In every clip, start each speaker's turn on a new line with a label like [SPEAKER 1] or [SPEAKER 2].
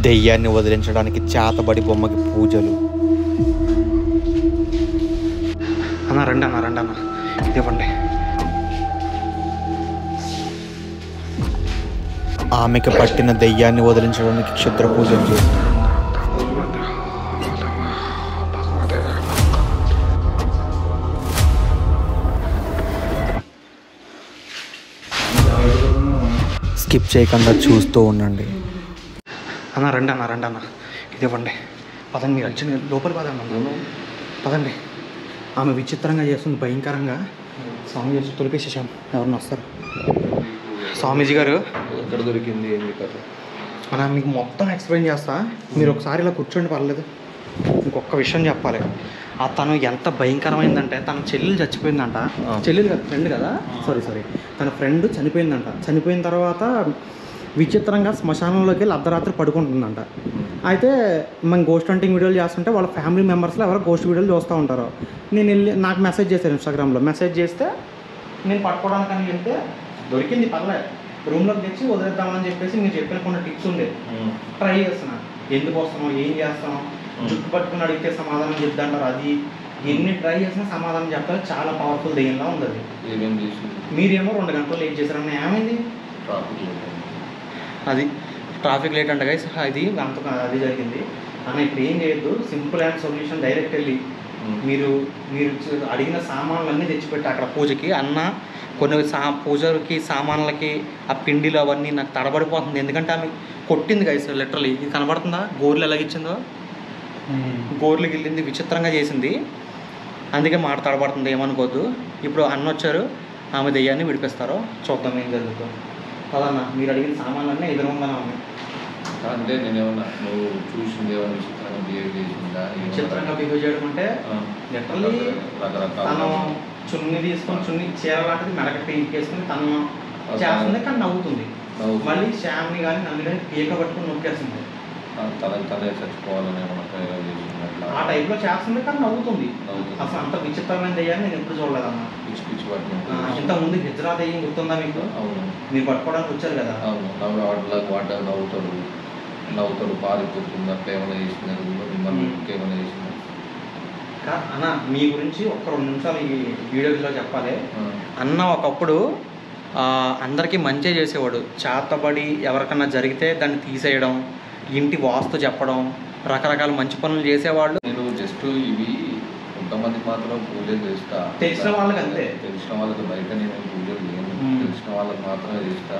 [SPEAKER 1] దెయ్యాన్ని వదిలించడానికి చేతబడి బొమ్మకి పూజలు.
[SPEAKER 2] అన్న రండి అన్న ఇవ్వండి.
[SPEAKER 1] ఆమెకి పట్టిన దెయ్యాన్ని వదిలించడానికి క్షుద్ర పూజలు చేసింది. స్కిప్ చేయకుండా చూస్తూ ఉండండి.
[SPEAKER 2] అన్న రండి అన్న ఇది ఇవ్వండి. పదండి, మీరు వచ్చి లోపల పదండి. ఆమె విచిత్రంగా చేస్తుంది, భయంకరంగా. స్వామి చేసి తొలిపేసేసాం. ఎవరన్నా వస్తారు? స్వామీజీ గారు
[SPEAKER 3] ఎక్కడ దొరికింది ఏంది కదా
[SPEAKER 2] అన్న, మీకు మొత్తం ఎక్స్ప్లెయిన్ చేస్తా. మీరు ఒకసారి ఇలా కూర్చోండి, పర్లేదు. ఇంకొక విషయం చెప్పాలి. తను ఎంత భయంకరమైందంటే, తన చెల్లెలు చచ్చిపోయిందంట. చెల్లెలు కదా, ఫ్రెండ్ కదా, సారీ తన ఫ్రెండ్ చనిపోయిందంట. చనిపోయిన తర్వాత విచిత్రంగా శ్మశానంలోకి వెళ్ళి అర్ధరాత్రి పడుకుంటుందంట. అయితే మనం గోస్ట్ హంటింగ్ వీడియోలు చేస్తుంటే వాళ్ళ ఫ్యామిలీ మెంబర్స్లో ఎవరో గోస్ట్ వీడియోలు చూస్తూ ఉంటారు. నేను వెళ్ళి నాకు మెసేజ్ చేశాను ఇన్స్టాగ్రామ్లో. మెసేజ్ చేస్తే నేను పట్టుకోవడానికని వెళ్తే దొరికింది, పర్లేదు. రూమ్లోకి తెచ్చి వదిలేద్దామని చెప్పేసి మీరు చెప్పిన కొన్ని టిప్స్ ఉండే ట్రై చేస్తున్నా. ఎందుకు వస్తున్నావు, ఏం చేస్తాను, జుట్టు పట్టుకుని అడిగితే సమాధానం చెప్తాంటారు. అది ఎన్ని ట్రై చేసినా సమాధానం చెప్తారు. చాలా పవర్ఫుల్ దెయ్యంలా ఉంది అది. మీరేమో 2 గంటలు లేట్ చేశారన్న. ఏమైంది? అది ట్రాఫిక్ లేట్ అంట గైస్. అది అంత అది జరిగింది అన్న. ఇప్పుడు ఏం చేయొద్దు, సింపుల్ అండ్ సొల్యూషన్. డైరెక్ట్ వెళ్ళి మీరు అడిగిన సామాన్లన్నీ తెచ్చిపెట్టి అక్కడ పూజకి. అన్న కొన్ని పూజకి సామాన్లకి ఆ పిండిలు అవన్నీ నాకు తడబడిపోతుంది. ఎందుకంటే ఆమె కొట్టింది గైస్ లిటరలీ. ఇది కనబడుతుందా? గోర్లు ఎలాగిచ్చిందో, గోర్లు గిల్లింది, విచిత్రంగా చేసింది. అందుకే మాట తడబడుతుంది, ఏమనుకోవద్దు. ఇప్పుడు అన్న వచ్చారు, ఆమె దెయ్యాన్ని విడిపిస్తారో చూద్దాం ఏం జరుగుతుందో. కదన్నా, మీరు అడిగిన సామాన్లన్నీ ఎదురుందనే ఉన్నాయి.
[SPEAKER 3] అంటే నేనేమన్నా నువ్వు చూసింది ఏమన్నా విచిత్రంగా బిహేవ్ చేసిందా?
[SPEAKER 2] విచిత్రంగా బిహేవ్ చేయడం అంటే లిటరలీ తను చున్నీ తీసుకొని, చున్నీ చీర లాంటిది మెడక పీకేసుకుని తను చేస్తుంది, కానీ నవ్వుతుంది. మళ్ళీ శ్యామ్ని కానీ నన్ను కానీ పీక పట్టుకుని నొక్కేస్తుంది.
[SPEAKER 3] తనే చచ్చిపోవాలని
[SPEAKER 2] ఆ టైప్లో చేస్తుంది, కానీ నవ్వుతుంది. అసలు అంత విచిత్రమైన దెయ్యాన్ని నేను ఎప్పుడు చూడలేదన్నా.
[SPEAKER 3] పిచ్చి పట్టిన
[SPEAKER 2] ఇంతకుముందు హిజ్రా దెయ్యం గుర్తుందా మీకు?
[SPEAKER 3] అవును,
[SPEAKER 2] మీరు పట్టుకోవడానికి వచ్చారు కదా.
[SPEAKER 3] అవును, నవ్వుతాడు పారిపోతుంది. అట్లా ఏమైనా చేసినారు మిమ్మల్ని? ఇంకేమైనా చేసినారు
[SPEAKER 2] అన్న? మీ గురించి ఒక్క 2 నిమిషాలు ఈ వీడియోలో చెప్పాలి. అన్న ఒకప్పుడు అందరికీ మంచి చేసేవాడు. చేతబడి ఎవరికన్నా జరిగితే దాన్ని తీసేయడం, ఇంటి వాస్తు చెప్పడం, రకరకాల మంచి పనులు చేసేవాళ్ళు.
[SPEAKER 3] నేను జస్ట్ ఇవి కొంతమందికి మాత్రం పూజలు చేస్తా,
[SPEAKER 2] తెలిసిన వాళ్ళకి అంతే.
[SPEAKER 3] తెలిసిన వాళ్ళకి బయట నేను పూజలు చేయను, తెలిసిన వాళ్ళకి మాత్రమే చేస్తా.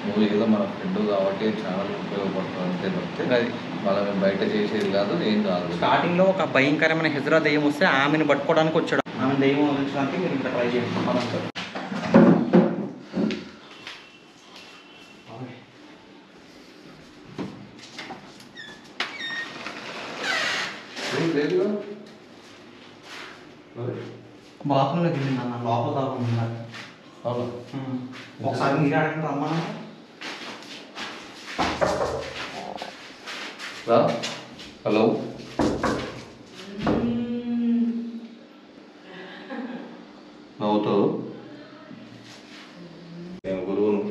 [SPEAKER 3] నువ్వు ఏదో మన ఫ్రెండ్ కాబట్టి ఛానల్ ఉపయోగపడుతుంది అంతే తప్పితే మళ్ళీ మేము బయట చేసేది కాదు, ఏం కాదు.
[SPEAKER 2] స్టార్టింగ్లో ఒక భయంకరమైన హిజ్రా దెయ్యం వస్తే ఆమెను పట్టుకోవడానికి వచ్చాడు. ఆమె దెయ్యం వదిలించడానికి మీరు ఇంకా ట్రై చేస్తాం. బాత్రూంలోకి వెళ్ళింది అన్న, లోపల దాకా. ఒకసారి మీరు అడగండి రమ్మన్నా.
[SPEAKER 3] హలో, నవ్వుతావు? నేను గురువును.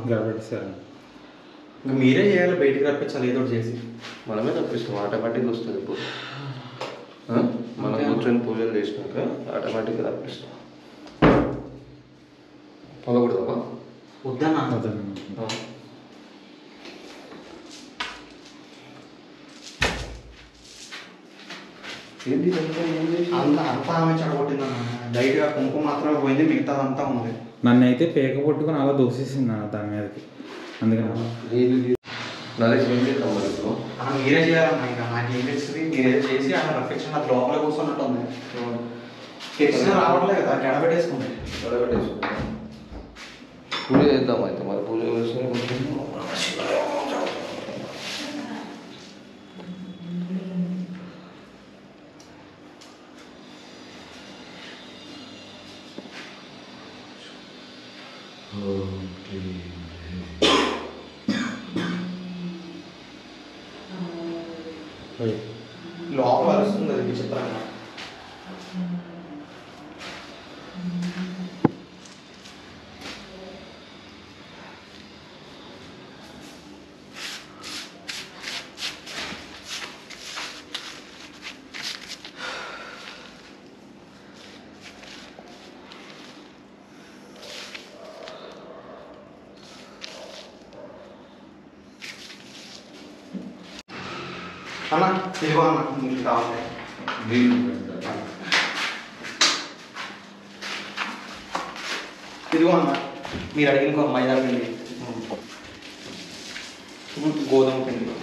[SPEAKER 2] గడబెట్టేసారు. ఇంకా మీరే చేయాలి, బయటికి రప్పించాలి ఏదో చేసి.
[SPEAKER 3] మనమే తప్పిస్తాం, ఆటోమేటిక్గా వస్తుంది. ఇప్పుడు మనం కూర్చొని పూజలు చేసినాక ఆటోమేటిక్గా తప్పిస్తాం. పొలకూడదమ్మా?
[SPEAKER 2] వద్దన్నా.
[SPEAKER 3] ఏంటి
[SPEAKER 2] అంతా ఆమె చెడగొట్టిందన్న. లైట్గా కుంకుమ మాత్రమే పోయింది, మిగతా అంతా ఉంది.
[SPEAKER 4] నన్ను అయితే పేక పట్టుకుని అలా దోసేసింది అన్న దాని మీదకి. అందుకని
[SPEAKER 3] నరేష్ ఏం చేద్దాం మరి ఇప్పుడు?
[SPEAKER 2] మీరే చేయాలన్నా. ఇంకా నాకు ఏం తెలుస్తుంది, మీరే చేసి ఆమె రప్పించండి. అది లోపల కూర్చున్నట్టు ఉంది. తెలిసిన రావట్లేదు కదా, గడబెట్టేసుకుంది.
[SPEAKER 3] పూజ చేద్దాం అయితే మరి. పూజ చేస్తే
[SPEAKER 2] లోపల అరుస్తుంది అది విచిత్రంగా. అన్న ఇదిగో అన్న మీకు కావాలి. ఇదిగో అన్న మీరు అడిగిన మైదా పిండి, గోధుమ పిండి.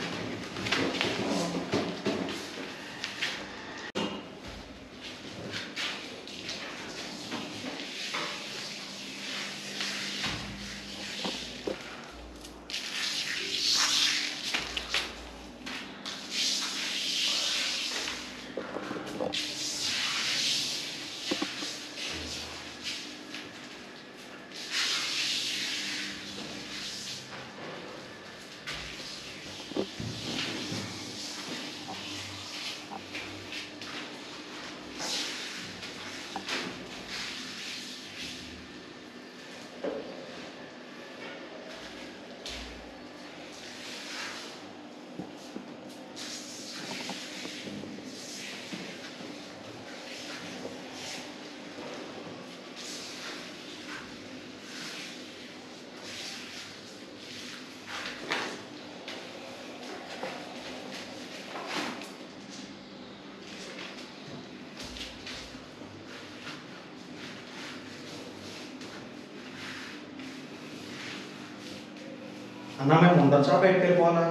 [SPEAKER 2] అన్న మేము ఉండొచ్చా బయటకు వెళ్ళిపోవాలా?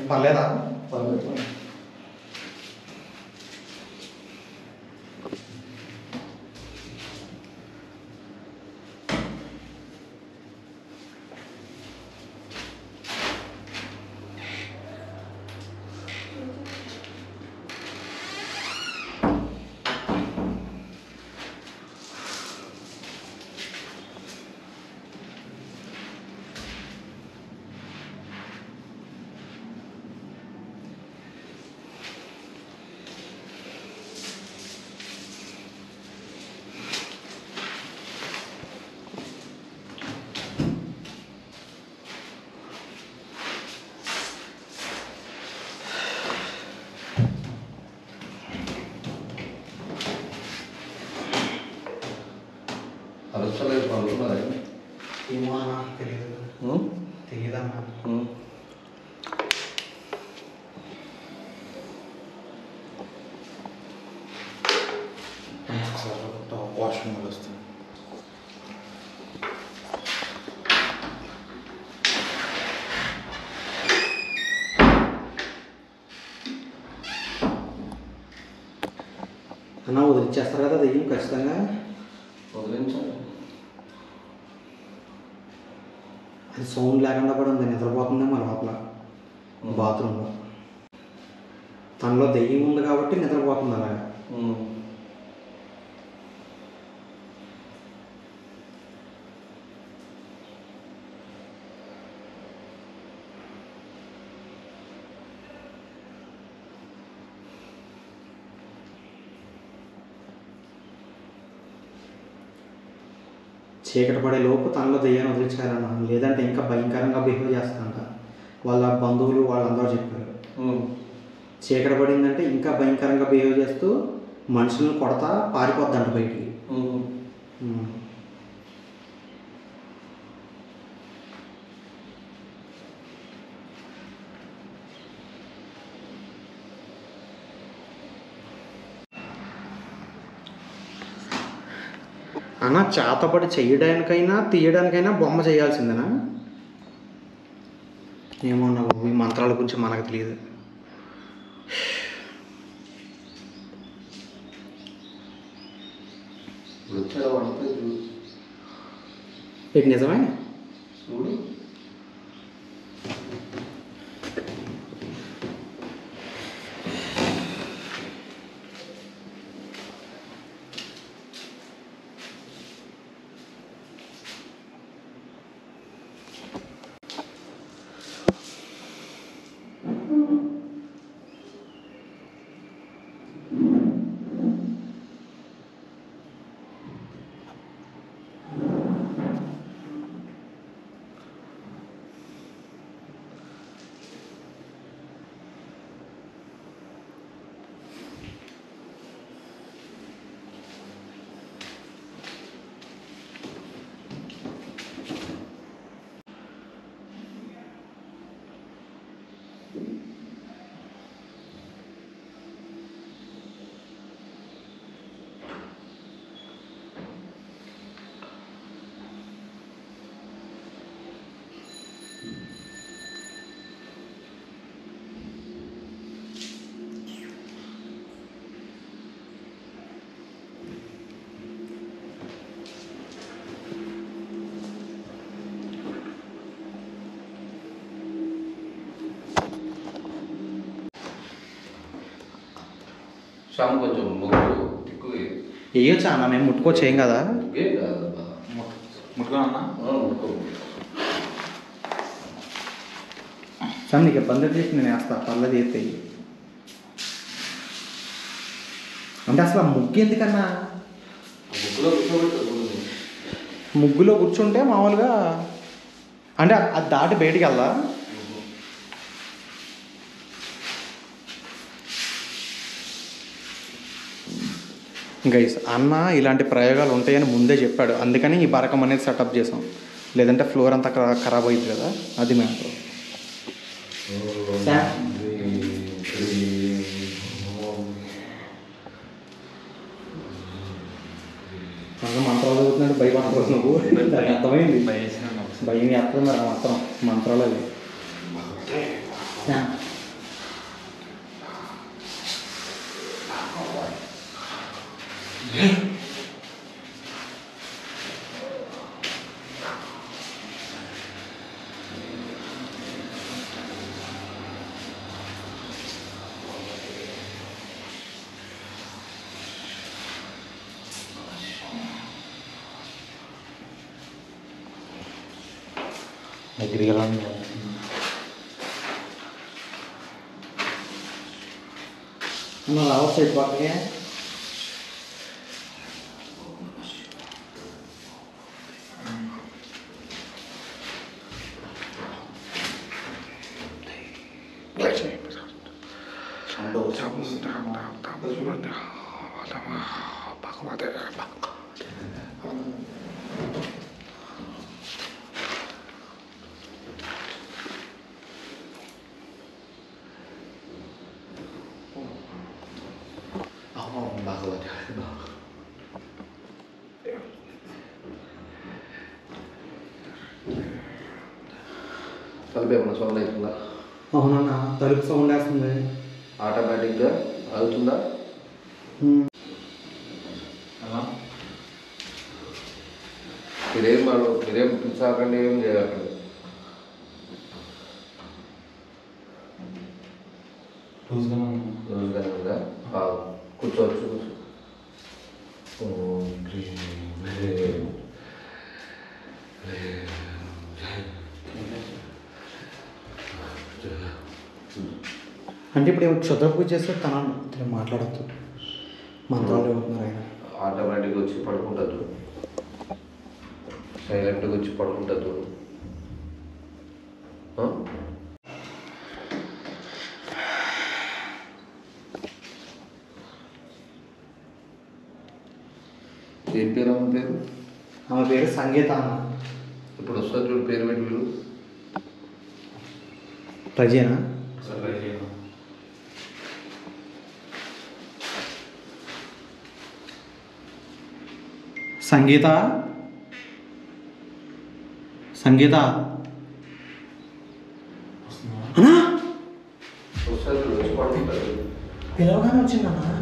[SPEAKER 2] పర్లేదా?
[SPEAKER 3] అరుస్తలేదు పడుతున్నది.
[SPEAKER 2] ఏమో అన్న తెలియదు, తెలియదన్నా.
[SPEAKER 1] వాష్రూమ్ వస్తుంది.
[SPEAKER 2] అన్న వదిలిచ్చేస్తారు కదా దెయ్యం ఖచ్చితంగా?
[SPEAKER 3] వదిలించాలి.
[SPEAKER 2] అది సౌండ్ లేకుండా కూడా ఉంది, నిద్రపోతుందేమో లోపల బాత్రూంలో. తనలో దెయ్యం ఉంది కాబట్టి నిద్రపోతుంది అలాగా. చీకటి పడే లోపు తనలో దెయ్యాన్ని వదిలించాలన్న, లేదంటే ఇంకా భయంకరంగా బిహేవ్ చేస్తానంట. వాళ్ళ బంధువులు వాళ్ళందరూ చెప్పారు. చీకటి పడిందంటే ఇంకా భయంకరంగా బిహేవ్ చేస్తూ మనుషులను కొడతా పారిపోద్దంట బయటికి. అన్న చేతపడి చేయడానికైనా తీయడానికైనా బొమ్మ చేయాల్సిందేనా? ఏమో అన్న బాబు, ఈ మంత్రాల గురించి మనకు తెలియదు. ఇది నిజమే.
[SPEAKER 3] చూడు శ్యామ్ కొంచెం ముగ్గురు తిక్కు
[SPEAKER 2] వేయొచ్చు అన్న, మేము ముట్టుకోవచ్చు ఏం కదా.
[SPEAKER 3] ఏం కాదు
[SPEAKER 4] ముట్టుకున్నా అన్న
[SPEAKER 3] ముట్టుకో.
[SPEAKER 2] సార్ నీకు ఇబ్బంది చేసి నేను వేస్తా, పర్లేదు వేస్తే. అంటే అసలు ఆ ముగ్గు ఎందుకన్నా,
[SPEAKER 3] ముగ్గులో కూర్చోబెట్టు.
[SPEAKER 2] ముగ్గులో కూర్చుంటే మామూలుగా అంటే అది దాటి బయటికి వెళ్దా. గైస్ అన్న ఇలాంటి ప్రయోగాలు ఉంటాయని ముందే చెప్పాడు, అందుకని ఈ బరకం అనేది సెటప్ చేసాం. లేదంటే ఫ్లోర్ అంతా ఖరాబ్ అవుతుంది కదా, అది మ్యాటర్. మంత్రాలు చదువుతున్నాడు, భయపడుతున్నావు నువ్వు. దానికి అర్థమైంది, భయం ఎక్కడ మరి మాత్రం మంత్రాలు అవి.
[SPEAKER 1] దగ్గరికి వెళ్ళండి.
[SPEAKER 2] రావచ్చు అయిపోతాయి.
[SPEAKER 3] తలుపు ఏమన్నా సౌండ్ అవుతుందా?
[SPEAKER 2] అవునన్నా, తలుపు సౌండ్ వేస్తుంది.
[SPEAKER 3] ఆటోమేటిక్గా అవుతుందా? మీరేం పిలిచాకండి, ఏం చేయకండి. రోజుగానే ఉందా? కూర్చోవచ్చు.
[SPEAKER 2] అంటే ఇప్పుడు క్షుద్ర పూజ చేస్తే తన మాట్లాడద్దు, మంత్రాలు చదువుతున్నారు ఆయన.
[SPEAKER 3] ఆటోమేటిక్గా వచ్చి పడుకుంటుంది, సైలెంట్గా వచ్చి పడుకుంటుంది. ఏం పేరు ఆమె పేరు?
[SPEAKER 2] ఆమె పేరు సంగీత అన్న.
[SPEAKER 3] ఇప్పుడు వస్తుంది చూడు, పేరు పెట్టి వీళ్ళు
[SPEAKER 2] ప్రజేనా? సంగీత, సంగీత
[SPEAKER 3] వస్తుంది చూడు, వచ్చి పడుకుంటుంది.
[SPEAKER 2] పిలవగానే వచ్చిందన్నా.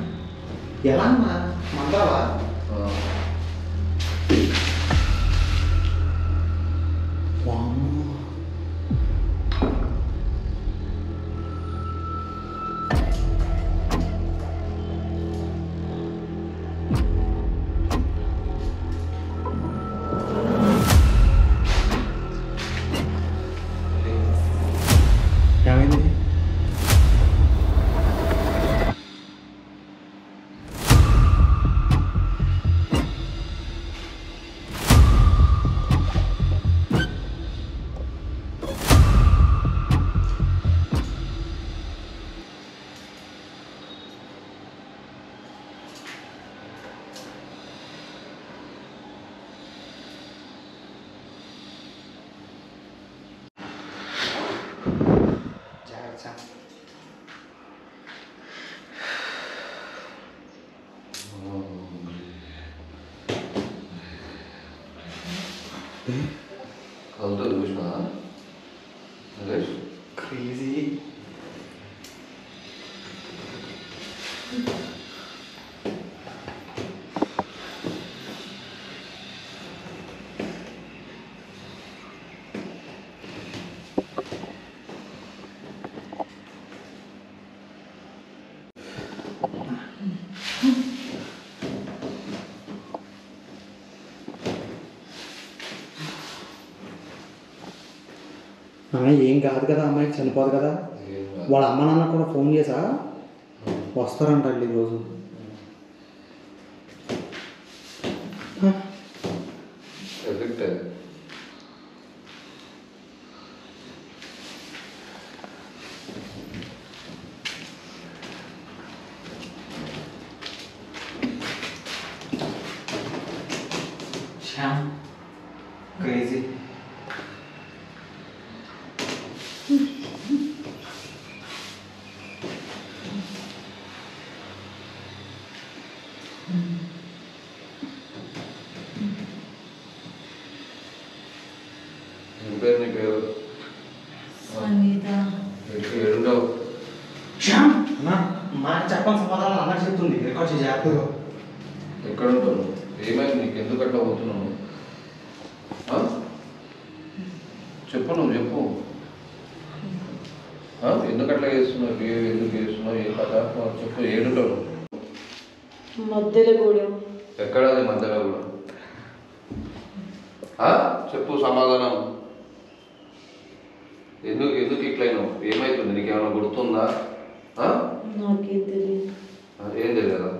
[SPEAKER 2] ఎలా అన్నా, మంత్రాలా? ఏమైంది?
[SPEAKER 3] కలుతుంది చూసినా
[SPEAKER 2] క్రేజీ. ఏం కాదు కదా అమ్మాయికి చనిపోదు కదా.
[SPEAKER 3] ఏం కాదు.
[SPEAKER 2] వాళ్ళ అమ్మ నాన్న కూడా ఫోన్ చేసా వస్తారంట ఈరోజు.
[SPEAKER 3] ఎఫెక్ట్ అది.
[SPEAKER 2] శ్యామ్ క్రేజీ.
[SPEAKER 3] ఏం పేరు నీ పేరు?
[SPEAKER 5] సంగీత.
[SPEAKER 3] ఏడుండవు.
[SPEAKER 2] శ్యామ్ మాట చెప్పని సమాధానం అన్న చెప్తుంది. రికార్డ్ చేసి జాగ్రత్తగా.
[SPEAKER 3] ఎక్కడ ఉంటావు? ఏమైంది నీకు? ఎందుకు అట్లా పోతున్నావు? చెప్పు, నువ్వు చెప్పు. ఎందుకు అట్లా చేస్తున్నావు? ఎందుకు చేస్తున్నావు? ఏ కథ చెప్పు. ఏడుంటావు?
[SPEAKER 5] మధ్యలో గూడెం.
[SPEAKER 3] ఎక్కడ అది మధ్యలో కూడా? చెప్పు సమాధానం. ఎందుకు ఎందుకు ఇట్లయినావు? ఏమవుతుంది? నీకు ఏమైనా గుర్తుందా?
[SPEAKER 5] నాకేం తెలియదు.
[SPEAKER 3] ఏం తెలియదా?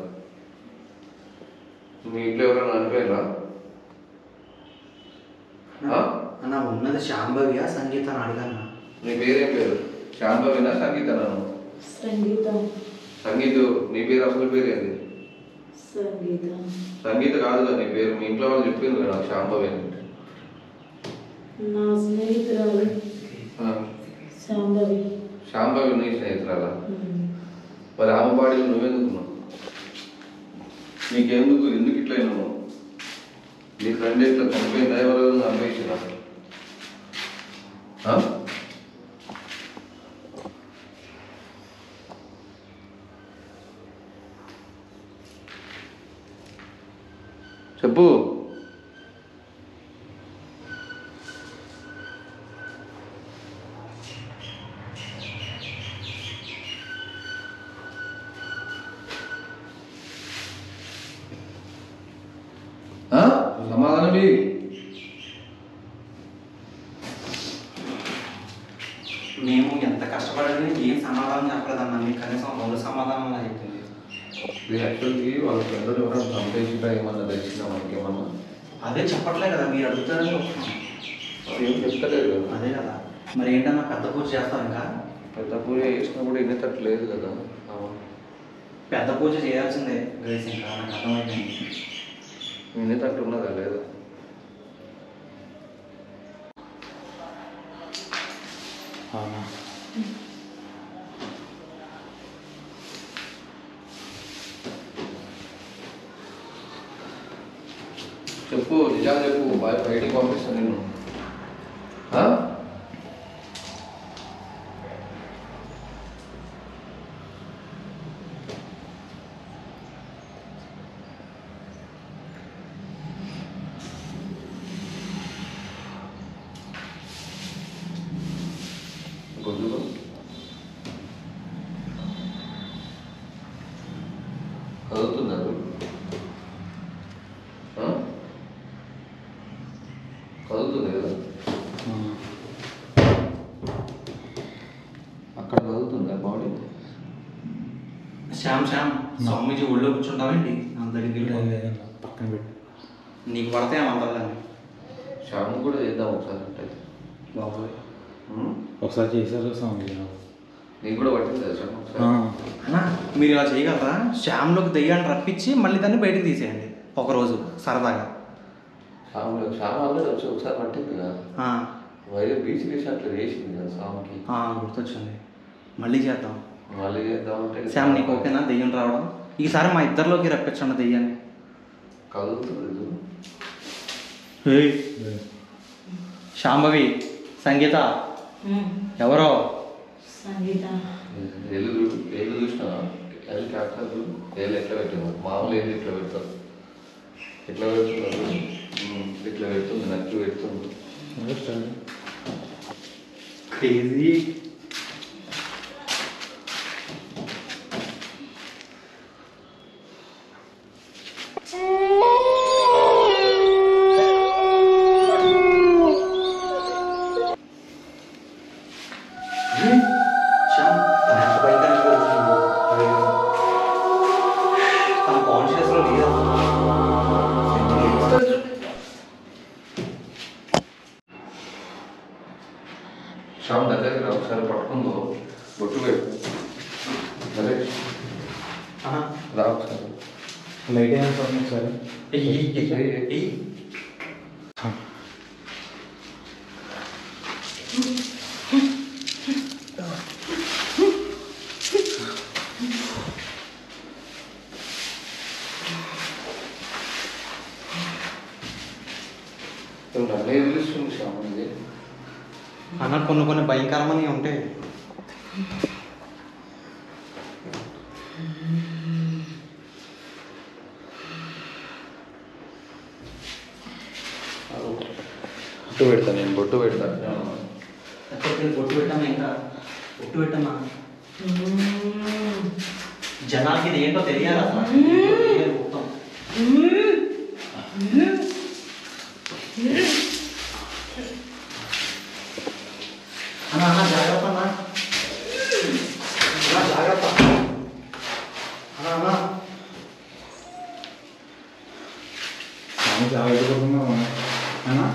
[SPEAKER 3] మీ ఇంట్లో ఎవరైనా అనిపోయినా?
[SPEAKER 2] అన్న ఉన్నది శాంభవియా సంగీత అని అడిగాను.
[SPEAKER 3] నీ పేరేం పేరు? శాంభవినా సంగీతనా?
[SPEAKER 5] సంగీత.
[SPEAKER 3] సంగీత. నీ పేరు అసలు పేరు ఏంది?
[SPEAKER 5] సంగీత.
[SPEAKER 3] సంగీత కాదు కదా నీ పేరు. మీ ఇంట్లో వాళ్ళు చెప్పింది కదా శాంభవి అని.
[SPEAKER 5] నా స్నేహితురాలు శాంభవి.
[SPEAKER 3] శాంభవి నీ స్నేహితురాలా? మరి ఆమె బాడీలో నువ్వెందుకున్నావు? నీకెందుకు? ఎందుకు ఇట్లా అయినావు? నీ ఫ్రెండ్ ఇట్లా చనిపోయిందా? ఎవరు అన్వేషణ? చెప్పు. సమాధానం
[SPEAKER 2] మేము ఎంత కష్టపడని ఏం సమాధానం చెప్పలేదన్న. మీకు కనీసం 2 సమాధానాలు చెప్పింది.
[SPEAKER 3] మీరు యాక్చువల్గా వాళ్ళ ఫ్రెండ్ ఎవరైనా సంపేసినా ఏమన్నా తెలిసినా మనకి ఏమన్నా?
[SPEAKER 2] అదే చెప్పట్లే కదా, మీరు అడుగుతారని చెప్తున్నాం.
[SPEAKER 3] ఏం చెప్తలేదు కదా.
[SPEAKER 2] అదే కదా. మరి ఏంటన్నా పెద్ద పూజ చేస్తాం ఇంకా?
[SPEAKER 3] పెద్ద పూజ చేసినా కూడా ఇన్నేటట్టు లేదు కదా.
[SPEAKER 2] పెద్ద పూజ చేయాల్సిందే గ్రేస్. ఇంకా నాకు అర్థమైపోయింది.
[SPEAKER 3] ఇన్నేటట్టు ఉన్నదా? లేదా?
[SPEAKER 2] అవునా?
[SPEAKER 3] చెప్పు, నిజాలు చెప్పు. బయటికి పంపిస్తాను నిన్ను. గొంతులో కదులుతున్నారు. కదులుతుంది కదా అక్కడ? కదులుతుందా బాడీ?
[SPEAKER 2] శ్యామ్ స్వామీజీ ఒళ్ళో కూర్చుంటావేంటి? అంత దగ్గర
[SPEAKER 4] పక్కన పెట్టి
[SPEAKER 2] నీకు పడితే ఏమంటారు?
[SPEAKER 3] శ్యామ్ కూడా చేద్దాం ఒకసారి అంటే.
[SPEAKER 2] బాబోయ్.
[SPEAKER 4] ఒకసారి చేశారు స్వామి.
[SPEAKER 3] నీకు కూడా పట్టింది కదా శ్యామ్ ఒకసారి?
[SPEAKER 2] అన్నా మీరు ఇలా చేయగలరా? శ్యామ్లోకి దెయ్యాన్ని రప్పించి మళ్ళీ దాన్ని బయటకు తీసేయండి ఒకరోజు సరదాగా.
[SPEAKER 3] శ్యామ్ ఆల్రెడీ వచ్చి ఒకసారి పట్టింది కదా. వైరే బీచ్ వేసి అట్లా చేసింది కదా స్వామికి.
[SPEAKER 2] గుర్తొచ్చింది. మళ్ళీ చేద్దాం.
[SPEAKER 3] మళ్ళీ చేద్దామంటే
[SPEAKER 2] శ్యామ్ నీకు ఓకేనా దెయ్యం రావడం? ఈసారి మా ఇద్దరిలోకి రప్పించండి దెయ్యాన్ని.
[SPEAKER 3] కదులుతుంది.
[SPEAKER 2] శాంభవి, సంగీత ఎవరో?
[SPEAKER 5] సంగీత.
[SPEAKER 3] ఏళ్ళు చూసినా ఏళ్ళు క్యాప్టర్ ఏళ్ళు ఎట్లా పెట్టింది? మామూలు ఏళ్ళు ఇట్లా పెడతారు. ఎట్లా పెడుతున్నారు? ఇట్లా పెడుతుంది, నచ్చి పెడుతుంది.
[SPEAKER 2] క్రేజీ.
[SPEAKER 4] లైట్ అయినా చూడండి ఒకసారి.
[SPEAKER 3] నన్ను ఏం చూస్తుంది సామాన్ది
[SPEAKER 2] అన్న కొన్ని భయంకరమని ఉంటాయి.
[SPEAKER 3] బొట్టు పెడతా, నేను బొట్టు పెడతా.
[SPEAKER 2] బొట్టు పెట్టామా? ఇంకా బొట్టు పెట్టామా? జనాలకి ఇది ఏంటో తెలియాలి అసలు. మొత్తం అన్న జాగ్రత్త అన్న, జాగ్రత్త అన్న.
[SPEAKER 4] స్వామి చాలా ఎదుగుతున్నారు అన్నా.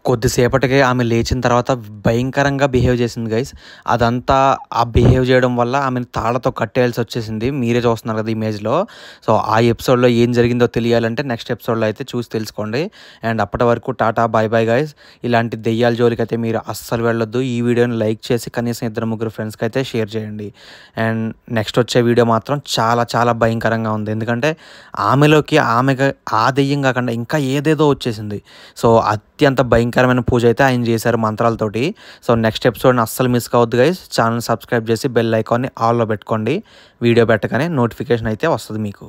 [SPEAKER 1] కొద్దిసేపటికే ఆమె లేచిన తర్వాత భయంకరంగా బిహేవ్ చేసింది గైస్. అదంతా ఆ బిహేవ్ చేయడం వల్ల ఆమెను తాళతో కట్టేయాల్సి వచ్చేసింది. మీరే చూస్తున్నారు కదా ఇమేజ్లో. సో ఆ ఎపిసోడ్లో ఏం జరిగిందో తెలియాలంటే నెక్స్ట్ ఎపిసోడ్లో అయితే చూసి తెలుసుకోండి. అండ్ అప్పటి వరకు టాటా బాయ్ బాయ్ గైస్. ఇలాంటి దెయ్యాల జోలికి అయితే మీరు అస్సలు వెళ్ళొద్దు. ఈ వీడియోని లైక్ చేసి కనీసం 2-3 ఫ్రెండ్స్కి అయితే షేర్ చేయండి. అండ్ నెక్స్ట్ వచ్చే వీడియో మాత్రం చాలా చాలా భయంకరంగా ఉంది. ఎందుకంటే ఆమెలోకి ఆ దెయ్యం కాకుండా ఇంకా ఏదేదో వచ్చేసింది. సో అత్యంత భయంకరమైన పూజ అయితే ఆయన చేశారు మంత్రాలతోటి. సో నెక్స్ట్ ఎపిసోడ్ని అస్సలు మిస్ కావద్దు గైస్. ఛానల్ సబ్స్క్రైబ్ చేసి బెల్ ఐకాన్ని ఆల్లో పెట్టుకోండి. వీడియో పెట్టగానే నోటిఫికేషన్ అయితే వస్తుంది మీకు.